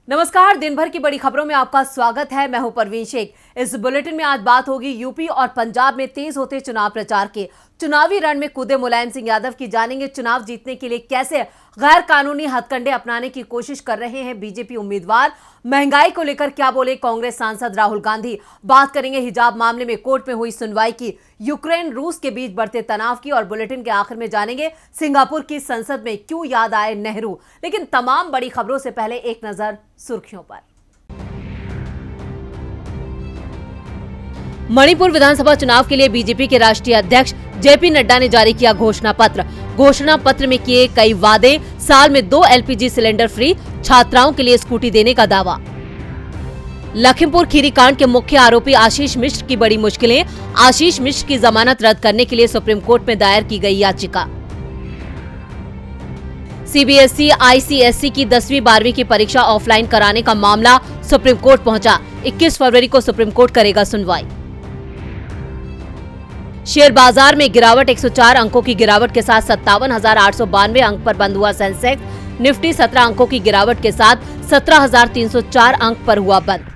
नमस्कार, दिन भर की बड़ी खबरों में आपका स्वागत है। मैं हूं परवीन शेख। इस बुलेटिन में आज बात होगी यूपी और पंजाब में तेज होते चुनाव प्रचार के। चुनावी रण में कूदे मुलायम सिंह यादव की जानेंगे चुनाव जीतने के लिए कैसे गैर कानूनी हथकंडे अपनाने की कोशिश कर रहे हैं बीजेपी उम्मीदवार। महंगाई को लेकर क्या बोले कांग्रेस सांसद राहुल गांधी। बात करेंगे हिजाब मामले में कोर्ट में हुई सुनवाई की, यूक्रेन रूस के बीच बढ़ते तनाव की, और बुलेटिन के आखिर में जानेंगे सिंगापुर की संसद में क्यों याद आए नेहरू। लेकिन तमाम बड़ी खबरों से पहले एक नजर सुर्खियों पर। मणिपुर विधानसभा चुनाव के लिए बीजेपी के राष्ट्रीय अध्यक्ष जेपी नड्डा ने जारी किया घोषणा पत्र। घोषणा पत्र में किए कई वादे, साल में 2 एलपीजी सिलेंडर फ्री, छात्राओं के लिए स्कूटी देने का दावा। लखीमपुर खीरी कांड के मुख्य आरोपी आशीष मिश्र की बड़ी मुश्किलें, आशीष मिश्र की जमानत रद्द करने के लिए सुप्रीम कोर्ट में दायर की गई याचिका। सीबीएसई आईसीएसई की 10वीं 12वीं की परीक्षा ऑफलाइन कराने का मामला सुप्रीम कोर्ट पहुंचा। 21 फरवरी को सुप्रीम कोर्ट करेगा सुनवाई। शेयर बाजार में गिरावट, 104 अंकों की गिरावट के साथ 57,892 अंक पर बंद हुआ सेंसेक्स। निफ्टी 17 अंकों की गिरावट के साथ 17,304 अंक पर हुआ बंद।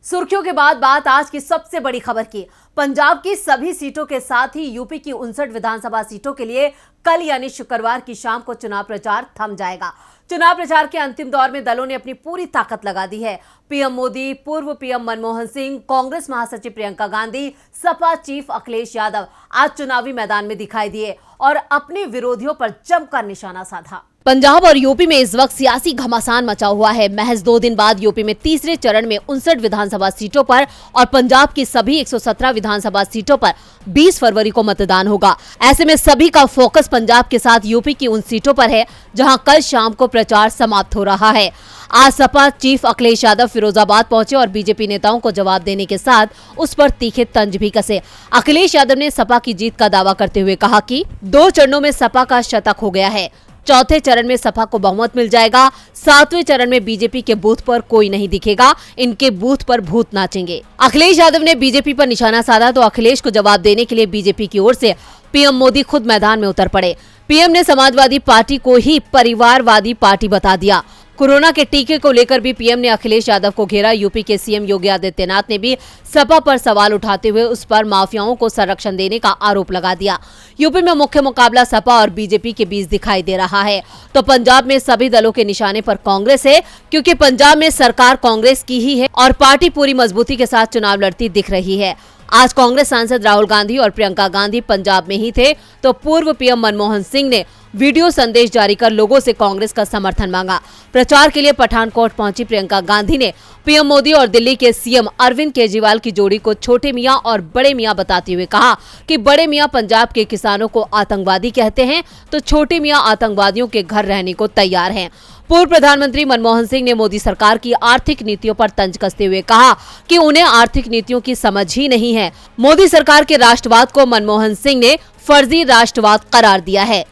सुर्खियों के बाद बात आज की सबसे बड़ी खबर की। पंजाब की सभी सीटों के साथ ही यूपी की 59 विधानसभा सीटों के लिए कल यानी शुक्रवार की शाम को चुनाव प्रचार थम जाएगा। चुनाव प्रचार के अंतिम दौर में दलों ने अपनी पूरी ताकत लगा दी है। पीएम मोदी, पूर्व पीएम मनमोहन सिंह, कांग्रेस महासचिव प्रियंका गांधी, सपा चीफ अखिलेश यादव आज चुनावी मैदान में दिखाई दिए और अपने विरोधियों पर जमकर निशाना साधा। पंजाब और यूपी में इस वक्त सियासी घमासान मचा हुआ है। महज 2 दिन बाद यूपी में तीसरे चरण में 59 विधानसभा सीटों पर और पंजाब की सभी 117 विधानसभा सीटों पर 20 फरवरी को मतदान होगा। ऐसे में सभी का फोकस पंजाब के साथ यूपी की उन सीटों पर है जहां कल शाम को प्रचार समाप्त हो रहा है। आज सपा चीफ अखिलेश यादव फिरोजाबाद पहुंचे और बीजेपी नेताओं को जवाब देने के साथ उस पर तीखे तंज भी कसे। अखिलेश यादव ने सपा की जीत का दावा करते हुए कहा कि 2 चरणों में सपा का शतक हो गया है। चौथे चरण में सपा को बहुमत मिल जाएगा। 7वें चरण में बीजेपी के बूथ पर कोई नहीं दिखेगा, इनके बूथ पर भूत नाचेंगे। अखिलेश यादव ने बीजेपी पर निशाना साधा तो अखिलेश को जवाब देने के लिए बीजेपी की ओर से पीएम मोदी खुद मैदान में उतर पड़े। पीएम ने समाजवादी पार्टी को ही परिवारवादी पार्टी बता दिया। कोरोना के टीके को लेकर भी पीएम ने अखिलेश यादव को घेरा। यूपी के सीएम योगी आदित्यनाथ ने भी सपा पर सवाल उठाते हुए उस पर माफियाओं को संरक्षण देने का आरोप लगा दिया। यूपी में मुख्य मुकाबला सपा और बीजेपी के बीच दिखाई दे रहा है। तो पंजाब में सभी दलों के निशाने पर कांग्रेस है, क्योंकि पंजाब में सरकार कांग्रेस की ही है और पार्टी पूरी मजबूती के साथ चुनाव लड़ती दिख रही है। आज कांग्रेस सांसद राहुल गांधी और प्रियंका गांधी पंजाब में ही थे तो पूर्व पीएम मनमोहन सिंह ने वीडियो संदेश जारी कर लोगों से कांग्रेस का समर्थन मांगा। प्रचार के लिए पठानकोट पहुंची प्रियंका गांधी ने पीएम मोदी और दिल्ली के सीएम अरविंद केजरीवाल की जोड़ी को छोटे मियां और बड़े मियां बताते हुए कहा कि बड़े मियां पंजाब के किसानों को आतंकवादी कहते हैं तो छोटे मियां आतंकवादियों के घर रहने को तैयार हैं। पूर्व प्रधानमंत्री मनमोहन सिंह ने मोदी सरकार की आर्थिक नीतियों पर तंज कसते हुए कहा कि उन्हें आर्थिक नीतियों की समझ ही नहीं है। मोदी सरकार के राष्ट्रवाद को मनमोहन सिंह ने फर्जी राष्ट्रवाद करार दिया है।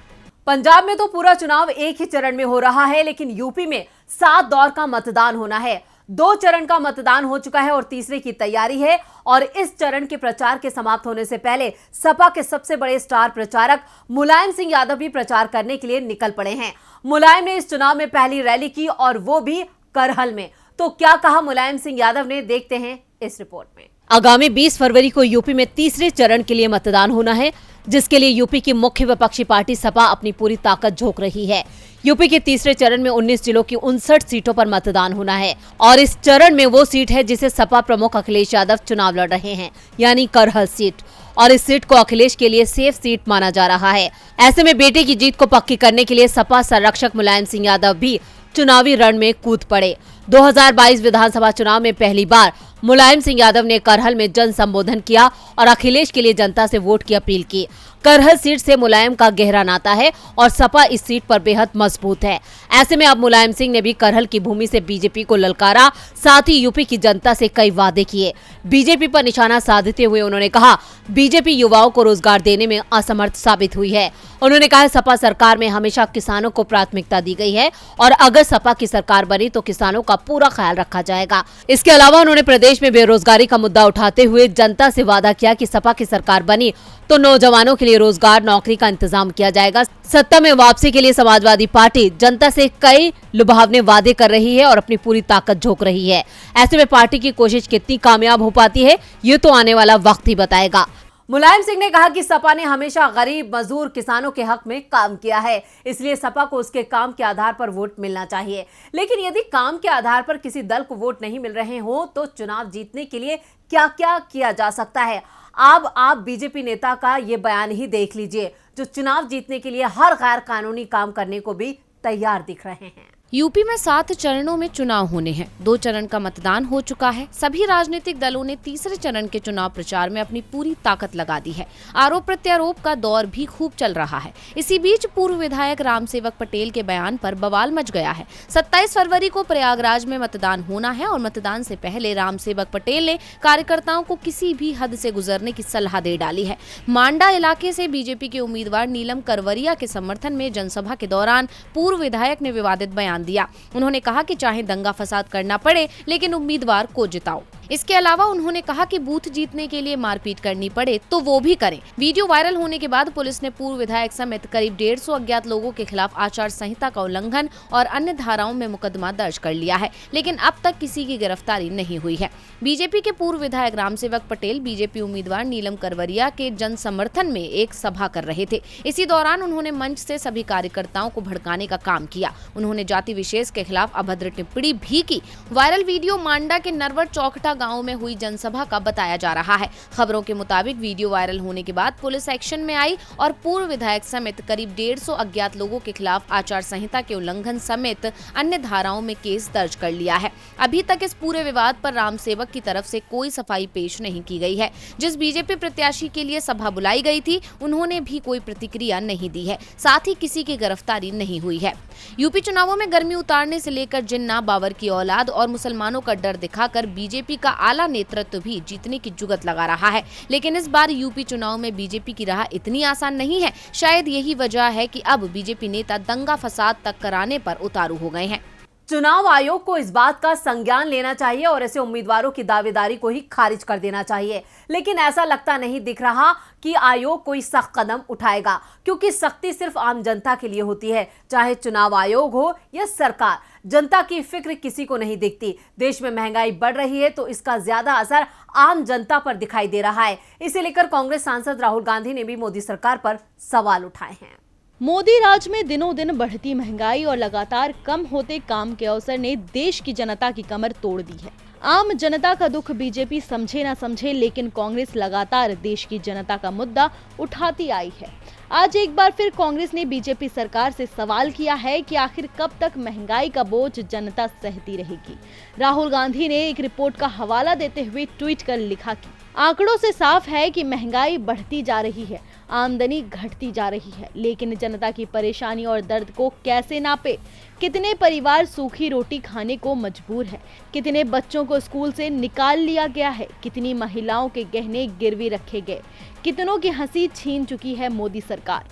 पंजाब में तो पूरा चुनाव एक ही चरण में हो रहा है, लेकिन यूपी में 7 दौर का मतदान होना है। 2 चरण का मतदान हो चुका है और तीसरे की तैयारी है। और इस चरण के प्रचार के समाप्त होने से पहले सपा के सबसे बड़े स्टार प्रचारक मुलायम सिंह यादव भी प्रचार करने के लिए निकल पड़े हैं। मुलायम ने इस चुनाव में पहली रैली की और वो भी करहल में। तो क्या कहा मुलायम सिंह यादव ने, देखते हैं इस रिपोर्ट में। आगामी 20 फरवरी को यूपी में तीसरे चरण के लिए मतदान होना है, जिसके लिए यूपी की मुख्य विपक्षी पार्टी सपा अपनी पूरी ताकत झोंक रही है। यूपी के तीसरे चरण में 19 जिलों की 59 सीटों पर मतदान होना है और इस चरण में वो सीट है जिसे सपा प्रमुख अखिलेश यादव चुनाव लड़ रहे हैं, यानी करहल सीट। और इस सीट को अखिलेश के लिए सेफ सीट माना जा रहा है। ऐसे में बेटे की जीत को पक्की करने के लिए सपा संरक्षक मुलायम सिंह यादव भी चुनावी रण में कूद पड़े। 2022 विधानसभा चुनाव में पहली बार मुलायम सिंह यादव ने करहल में जन संबोधन किया और अखिलेश के लिए जनता से वोट की अपील की। करहल सीट से मुलायम का गहरा नाता है और सपा इस सीट पर बेहद मजबूत है। ऐसे में अब मुलायम सिंह ने भी करहल की भूमि से बीजेपी को ललकारा, साथ ही यूपी की जनता से कई वादे किए। बीजेपी पर निशाना साधते हुए उन्होंने कहा, बीजेपी युवाओं को रोजगार देने में असमर्थ साबित हुई है। उन्होंने कहा, सपा सरकार में हमेशा किसानों को प्राथमिकता दी गई है और अगर सपा की सरकार बनी तो किसानों का पूरा ख्याल रखा जाएगा। इसके अलावा उन्होंने प्रदेश में बेरोजगारी का मुद्दा उठाते हुए जनता से वादा किया कि सपा की सरकार बनी तो नौजवानों के लिए रोजगार नौकरी का इंतजाम किया जाएगा। सत्ता में वापसी के लिए समाजवादी पार्टी जनता से कई लुभावने वादे कर रही है और अपनी पूरी ताकत झोंक रही है। ऐसे में पार्टी की कोशिश कितनी कामयाब हो पाती है, ये तो आने वाला वक्त ही बताएगा। मुलायम सिंह ने कहा कि सपा ने हमेशा गरीब, मजदूर, किसानों के हक में काम किया है, इसलिए सपा को उसके काम के आधार पर वोट मिलना चाहिए। लेकिन यदि काम के आधार पर किसी दल को वोट नहीं मिल रहे हो तो चुनाव जीतने के लिए क्या क्या किया जा सकता है। अब आप बीजेपी नेता का ये बयान ही देख लीजिए, जो चुनाव जीतने के लिए हर गैर कानूनी काम करने को भी तैयार दिख रहे हैं। यूपी में 7 चरणों में चुनाव होने हैं। 2 चरण का मतदान हो चुका है। सभी राजनीतिक दलों ने तीसरे चरण के चुनाव प्रचार में अपनी पूरी ताकत लगा दी है। आरोप प्रत्यारोप का दौर भी खूब चल रहा है। इसी बीच पूर्व विधायक रामसेवक पटेल के बयान पर बवाल मच गया है। 27 फरवरी को प्रयागराज में मतदान होना है और मतदान से पहले रामसेवक पटेल ने कार्यकर्ताओं को किसी भी हद से गुजरने की सलाह दे डाली है। मांडा इलाके से बीजेपी के उम्मीदवार नीलम करवरिया के समर्थन में जनसभा के दौरान पूर्व विधायक ने विवादित बयान दिया। उन्होंने कहा कि चाहे दंगा फसाद करना पड़े लेकिन उम्मीदवार को जिताओ। इसके अलावा उन्होंने कहा कि बूथ जीतने के लिए मारपीट करनी पड़े तो वो भी करें। वीडियो वायरल होने के बाद पुलिस ने पूर्व विधायक समेत करीब 150 अज्ञात लोगों के खिलाफ आचार संहिता का उल्लंघन और अन्य धाराओं में मुकदमा दर्ज कर लिया है, लेकिन अब तक किसी की गिरफ्तारी नहीं हुई है। बीजेपी के पूर्व विधायक रामसेवक पटेल बीजेपी उम्मीदवार नीलम करवरिया के जन समर्थन में एक सभा कर रहे थे। इसी दौरान उन्होंने मंच से सभी कार्यकर्ताओं को भड़काने का काम किया। उन्होंने जाति विशेष के खिलाफ अभद्र टिप्पणी भी की। वायरल वीडियो मांडा के नरवर चौकटा गांव में हुई जनसभा का बताया जा रहा है। खबरों के मुताबिक वीडियो वायरल होने के बाद पुलिस एक्शन में आई और पूर्व विधायक समेत करीब 150 अज्ञात लोगों के खिलाफ आचार संहिता के उल्लंघन समेत अन्य धाराओं में केस दर्ज कर लिया है। अभी तक इस पूरे विवाद पर रामसेवक की तरफ से कोई सफाई पेश नहीं की गई है। जिस बीजेपी प्रत्याशी के लिए सभा बुलाई गई थी उन्होंने भी कोई प्रतिक्रिया नहीं दी है। साथ ही किसी की गिरफ्तारी नहीं हुई है। यूपी चुनावों में गर्मी उतारने से लेकर जिन्ना, बाबर की औलाद और मुसलमानों का डर दिखाकर बीजेपी का आला नेतृत्व भी जीतने की जुगत लगा रहा है। लेकिन इस बार यूपी चुनाव में बीजेपी की राह इतनी आसान नहीं है। शायद यही वजह है कि अब बीजेपी नेता दंगा फसाद तक कराने पर उतारू हो गए हैं। चुनाव आयोग को इस बात का संज्ञान लेना चाहिए और ऐसे उम्मीदवारों की दावेदारी को ही खारिज कर देना चाहिए। लेकिन ऐसा लगता नहीं दिख रहा कि आयोग कोई सख्त कदम उठाएगा, क्योंकि सख्ती सिर्फ आम जनता के लिए होती है। चाहे चुनाव आयोग हो या सरकार, जनता की फिक्र किसी को नहीं दिखती। देश में महंगाई बढ़ रही है तो इसका ज्यादा असर आम जनता पर दिखाई दे रहा है। इसे लेकर कांग्रेस सांसद राहुल गांधी ने भी मोदी सरकार पर सवाल उठाए हैं। मोदी राज में दिनों दिन बढ़ती महंगाई और लगातार कम होते काम के अवसर ने देश की जनता की कमर तोड़ दी है। आम जनता का दुख बीजेपी समझे ना समझे, लेकिन कांग्रेस लगातार देश की जनता का मुद्दा उठाती आई है। आज एक बार फिर कांग्रेस ने बीजेपी सरकार से सवाल किया है कि आखिर कब तक महंगाई का बोझ जनता सहती रहेगी। राहुल गांधी ने एक रिपोर्ट का हवाला देते हुए ट्वीट कर लिखा कि आंकड़ों से साफ है कि महंगाई बढ़ती जा रही है, आमदनी घटती जा रही है, लेकिन जनता की परेशानी और दर्द को कैसे नापे। कितने परिवार सूखी रोटी खाने को मजबूर है, कितने बच्चों को स्कूल से निकाल लिया गया है, कितनी महिलाओं के गहने गिरवी रखे गए, कितनों की हंसी छीन चुकी है मोदी सरकार।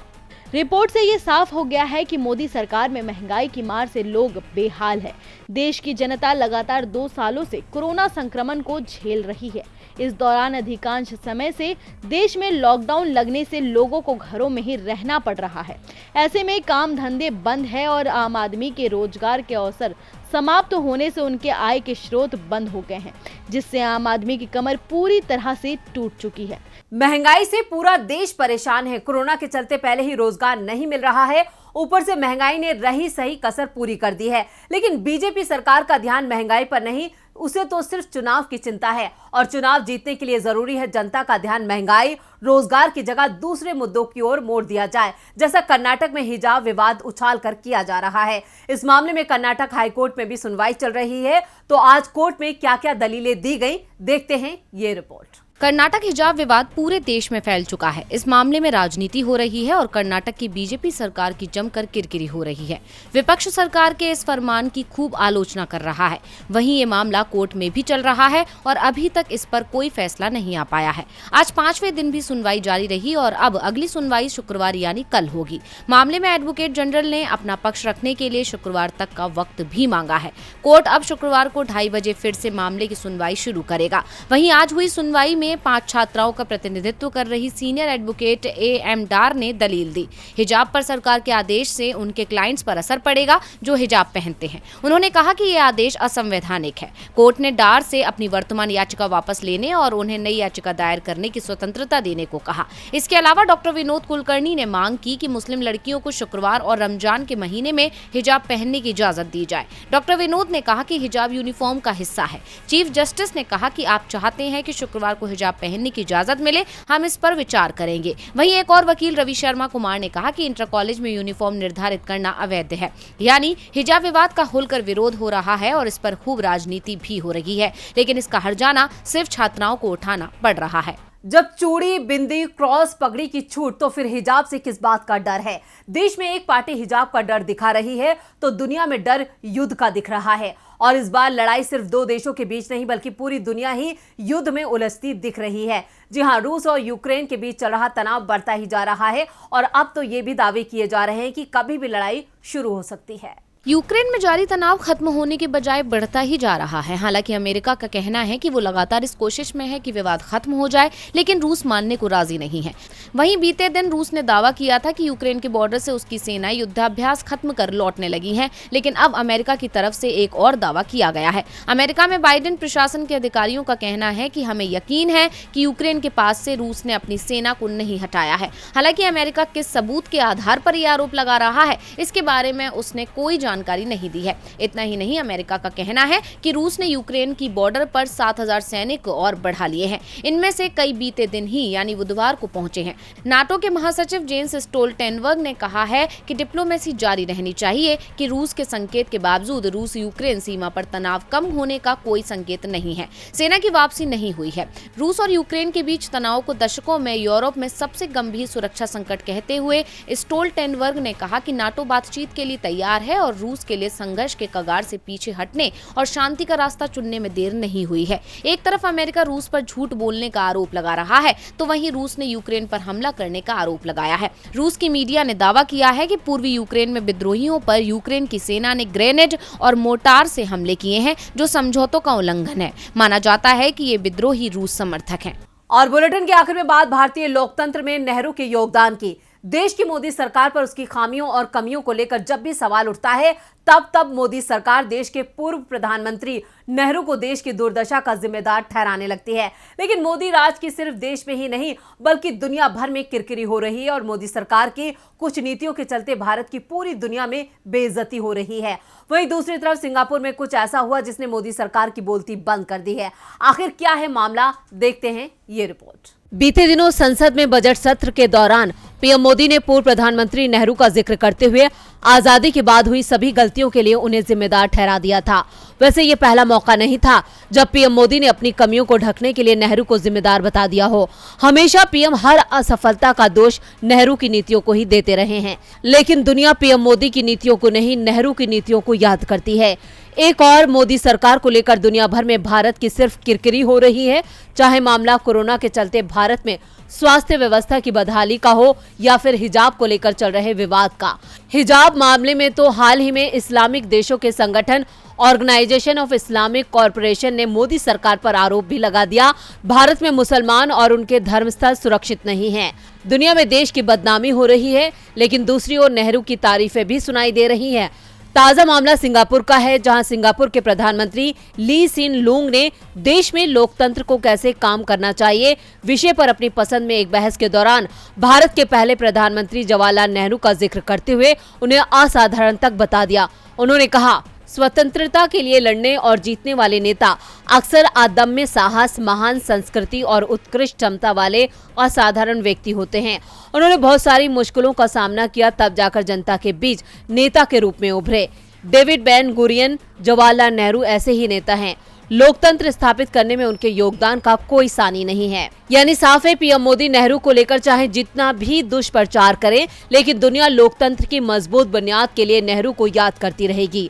रिपोर्ट से ये साफ हो गया है कि मोदी सरकार में महंगाई की मार से लोग बेहाल है। देश की जनता लगातार 2 सालों से कोरोना संक्रमण को झेल रही है। इस दौरान अधिकांश समय से देश में लॉकडाउन लगने से लोगों को घरों में ही रहना पड़ रहा है। ऐसे में काम धंधे बंद है और आम आदमी के रोजगार के अवसर समाप्त होने से उनके आय के स्रोत बंद हो गए हैं, जिससे आम आदमी की कमर पूरी तरह से टूट चुकी है। महंगाई से पूरा देश परेशान है। कोरोना के चलते पहले ही रोजगार नहीं मिल रहा है, ऊपर से महंगाई ने रही सही कसर पूरी कर दी है। लेकिन बीजेपी सरकार का ध्यान महंगाई पर नहीं, उसे तो सिर्फ चुनाव की चिंता है और चुनाव जीतने के लिए जरूरी है जनता का ध्यान महंगाई, रोजगार की जगह दूसरे मुद्दों की ओर मोड़ दिया जाए, जैसा कर्नाटक में हिजाब विवाद उछाल कर किया जा रहा है। इस मामले में कर्नाटक हाईकोर्ट में भी सुनवाई चल रही है। तो आज कोर्ट में क्या क्या दलीलें दी गई, देखते हैं ये रिपोर्ट। कर्नाटक हिजाब विवाद पूरे देश में फैल चुका है। इस मामले में राजनीति हो रही है और कर्नाटक की बीजेपी सरकार की जमकर किरकिरी हो रही है। विपक्ष सरकार के इस फरमान की खूब आलोचना कर रहा है। वहीं ये मामला कोर्ट में भी चल रहा है और अभी तक इस पर कोई फैसला नहीं आ पाया है। आज 5वें दिन भी सुनवाई जारी रही और अब अगली सुनवाई शुक्रवार यानी कल होगी। मामले में एडवोकेट जनरल ने अपना पक्ष रखने के लिए शुक्रवार तक का वक्त भी मांगा है। कोर्ट अब शुक्रवार को 2:30 बजे फिर से मामले की सुनवाई शुरू करेगा। वहीं आज हुई सुनवाई में में 5 छात्राओं का प्रतिनिधित्व कर रही सीनियर एडवोकेट AM डार ने दलील दी। हिजाब पर सरकार के आदेश से उनके क्लाइंट्स पर असर पड़ेगा जो हिजाब पहनते हैं। उन्होंने कहा कि ये आदेश असंवैधानिक है। कोर्ट ने डार से अपनी वर्तमान याचिका वापस लेने और उन्हें नई याचिका दायर करने की स्वतंत्रता देने को कहा। इसके अलावा डॉक्टर विनोद कुलकर्णी ने मांग की कि मुस्लिम लड़कियों को शुक्रवार और रमजान के महीने में हिजाब पहनने की इजाजत दी जाए। डॉक्टर विनोद ने कहा कि हिजाब यूनिफॉर्म का हिस्सा है। चीफ जस्टिस ने कहा कि आप चाहते हैं कि शुक्रवार को हिजाब पहनने की इजाजत मिले, हम इस पर विचार करेंगे। वहीं एक और वकील रवि शर्मा कुमार ने कहा कि इंटर कॉलेज में यूनिफॉर्म निर्धारित करना अवैध है, यानी हिजाब विवाद का खुलकर विरोध हो रहा है और इस पर खूब राजनीति भी हो रही है, लेकिन इसका हर्जाना सिर्फ छात्राओं को उठाना पड़ रहा है। जब चूड़ी, बिंदी, क्रॉस, पगड़ी की छूट तो फिर हिजाब से किस बात का डर है? देश में एक पार्टी हिजाब का डर दिखा रही है तो दुनिया में डर युद्ध का दिख रहा है। और इस बार लड़ाई सिर्फ 2 देशों के बीच नहीं बल्कि पूरी दुनिया ही युद्ध में उलझती दिख रही है। जी हां, रूस और यूक्रेन के बीच चल रहा तनाव बढ़ता ही जा रहा है और अब तो ये भी दावे किए जा रहे हैं कि कभी भी लड़ाई शुरू हो सकती है। यूक्रेन में जारी तनाव खत्म होने के बजाय बढ़ता ही जा रहा है। हालांकि अमेरिका का कहना है कि वो लगातार इस कोशिश में है कि विवाद खत्म हो जाए, लेकिन रूस मानने को राजी नहीं है। वहीं बीते दिन रूस ने दावा किया था कि यूक्रेन के बॉर्डर से उसकी सेनाएं युद्धाभ्यास खत्म कर लौटने लगी हैं, लेकिन अब अमेरिका की तरफ से एक और दावा किया गया है। अमेरिका में बाइडेन प्रशासन के अधिकारियों का कहना है कि हमें यकीन है कि यूक्रेन के पास से रूस ने अपनी सेना को नहीं हटाया है। हालांकि अमेरिका किस सबूत के आधार पर यह आरोप लगा रहा है, इसके बारे में उसने कोई जानकारी नहीं दी है। इतना ही नहीं, अमेरिका का कहना है कि रूस ने यूक्रेन की बॉर्डर पर 7000 सैनिक और बढ़ा लिए हैं। इनमें से कई बीते दिन ही यानी बुधवार को पहुंचे हैं। नाटो के महासचिव जेंस स्टोल्टेनबर्ग ने कहा है कि डिप्लोमेसी जारी रहनी चाहिए कि रूस के संकेत के बावजूद रूस यूक्रेन सीमा पर तनाव कम होने का कोई संकेत नहीं है। सेना की वापसी नहीं हुई है। रूस और यूक्रेन के बीच तनाव को दशकों में यूरोप में सबसे गंभीर सुरक्षा संकट कहते हुए स्टोल्टेनबर्ग ने कहा कि नाटो बातचीत के लिए तैयार है और रूस के लिए संघर्ष के कगार से पीछे हटने और शांति का रास्ता चुनने में देर नहीं हुई है। एक तरफ अमेरिका रूस पर झूठ बोलने का आरोप लगा रहा है तो वहीं रूस ने यूक्रेन पर हमला करने का आरोप लगाया है। रूस की मीडिया ने दावा किया है कि पूर्वी यूक्रेन में विद्रोहियों पर यूक्रेन की सेना ने ग्रेनेड और मोर्टार से हमले किए हैं, जो समझौतों का उल्लंघन है। माना जाता है कि ये विद्रोही रूस समर्थक हैं। और बुलेटिन के आखिर में बात भारतीय लोकतंत्र में नेहरू के योगदान की। देश की मोदी सरकार पर उसकी खामियों और कमियों को लेकर जब भी सवाल उठता है तब मोदी सरकार देश के पूर्व प्रधानमंत्री नेहरू को देश की दुर्दशा का जिम्मेदार ठहराने लगती है। लेकिन मोदी राज की सिर्फ देश में ही नहीं बल्कि दुनिया भर में किरकिरी हो रही है और मोदी सरकार की कुछ नीतियों के चलते भारत की पूरी दुनिया में बेइज्जती हो रही है। वहीं दूसरी तरफ सिंगापुर में कुछ ऐसा हुआ जिसने मोदी सरकार की बोलती बंद कर दी है। आखिर क्या है मामला, देखते हैं ये रिपोर्ट। बीते दिनों संसद में बजट सत्र के दौरान पीएम मोदी ने पूर्व प्रधानमंत्री नेहरू का जिक्र करते हुए आजादी के बाद हुई सभी गलतियों के लिए उन्हें जिम्मेदार ठहरा दिया था। वैसे ये पहला मौका नहीं था जब पीएम मोदी ने अपनी कमियों को ढकने के लिए नेहरू को जिम्मेदार बता दिया हो। हमेशा पीएम हर असफलता का दोष नेहरू की नीतियों को ही देते रहे हैं, लेकिन दुनिया पीएम मोदी की नीतियों को नहीं, नेहरू की नीतियों को याद करती है। एक और मोदी सरकार को लेकर दुनिया भर में भारत की सिर्फ किरकिरी हो रही है, चाहे मामला कोरोना के चलते भारत में स्वास्थ्य व्यवस्था की बदहाली का हो या फिर हिजाब को लेकर चल रहे विवाद का। हिजाब मामले में तो हाल ही में इस्लामिक देशों के संगठन ऑर्गेनाइजेशन ऑफ इस्लामिक कॉरपोरेशन ने मोदी सरकार पर आरोप भी लगा दिया, भारत में मुसलमान और उनके धर्मस्थल सुरक्षित नहीं हैं। दुनिया में देश की बदनामी हो रही है, लेकिन दूसरी ओर नेहरू की तारीफें भी सुनाई दे रही हैं। ताजा मामला सिंगापुर का है, जहां सिंगापुर के प्रधानमंत्री ली सिन लूंग ने देश में लोकतंत्र को कैसे काम करना चाहिए विषय पर अपनी पसंद में एक बहस के दौरान भारत के पहले प्रधानमंत्री जवाहरलाल नेहरू का जिक्र करते हुए उन्हें असाधारण तक बता दिया। उन्होंने कहा, स्वतंत्रता के लिए लड़ने और जीतने वाले नेता अक्सर अदम्य साहस, महान संस्कृति और उत्कृष्ट क्षमता वाले असाधारण व्यक्ति होते हैं। उन्होंने बहुत सारी मुश्किलों का सामना किया, तब जाकर जनता के बीच नेता के रूप में उभरे। David Ben Gurion, Jawaharlal Nehru ऐसे ही नेता हैं। लोकतंत्र स्थापित करने में उनके योगदान का कोई सानी नहीं है। यानी साफ है, पीएम मोदी नेहरू को लेकर चाहे जितना भी दुष्प्रचार करें, लेकिन दुनिया लोकतंत्र की मजबूत बुनियाद के लिए नेहरू को याद करती रहेगी।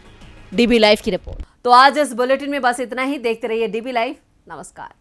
डीबी लाइव की रिपोर्ट। तो आज इस बुलेटिन में बस इतना ही। देखते रहिए डीबी लाइव। नमस्कार।